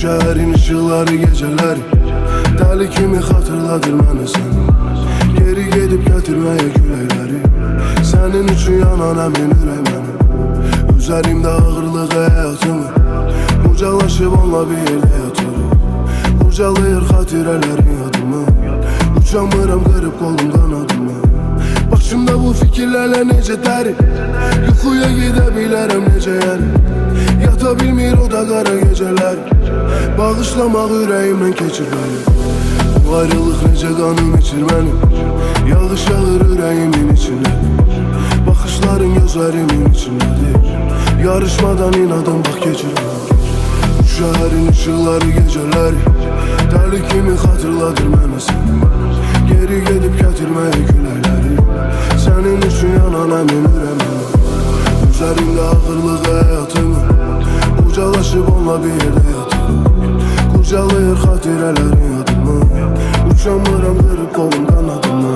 şehrin ışıkları geceleri deli kimi hatırladır beni sen. Geri gedib gətirməyə küləkləri sənin üçün yanan əmin ürək mənim. Üzerimdə ağırlığı həyatımı ucalaşıb onunla bir yerdə yatıram. Ucalayır xatirələrin yadımı, uçamıram qırıb qolum qanadımı. Başımda bu fikirlərlə necə dərin yuxuya gedə bilərəm necə yəni. Yata bilmir o da qara gecələr, bağışlamaq ürəyimdən keçir mənim. Bu ayrılıq necə qanım içir mənim, yağış yağır ürəyimin içində. Baxışların gözlərimin içindədir, yarışmadan inadım bax keçir mənim. Bu şəhərin ışıqları gecələri deli kimi xatırladır mənə səni. Geri gedib gətirməyə küləkləri sənin üçün yanan əmin ürək mənim. Üzerimdə ağırlığı həyatımı ucalaşıb onunla bir yerdə yatıram. Kurcalayır xatirələrin yadımı, uçamıram qırıb qolum qanadımı.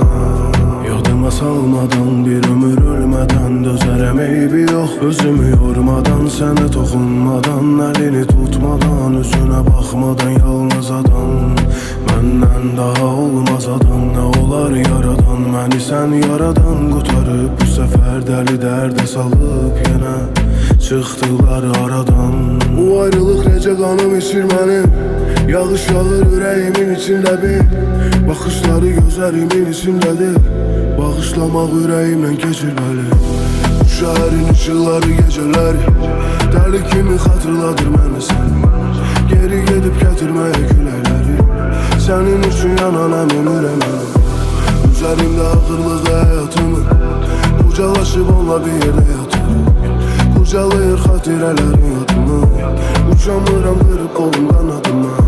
Yadıma salmadan bir ömür ölmədən dözərəm eybi yox. Özümü yormadan, sənə toxunmadan, əlini tutmadan, üzünə baxmadan, yalnız adam məndən daha olmaz adam. Nə olar yaradan, məni sən yaradan qutarıb bu səfər dəli dərdə salıb yenə çıxdılar aradan. Bu ayrılıq necə qanım içir mənim, yağış yağır ürəyimin içində bir. Baxışları gözlərimin içindədir, bağışlamaq ürəyimdən keçir bəli. Bu şəhərin ışıqları gecələri deli kimi xatırladır mənə səni. Geri gedib gətirməyə küləkləri sənin üçün yanan əmin ürək mənim. Üzerimdə ağırlığı həyatımı ucalaşıb onunla bir yerdə yatıram. Kurcalayır xatirələrin yadımı, uçamıram qırıb qolum qanadımı.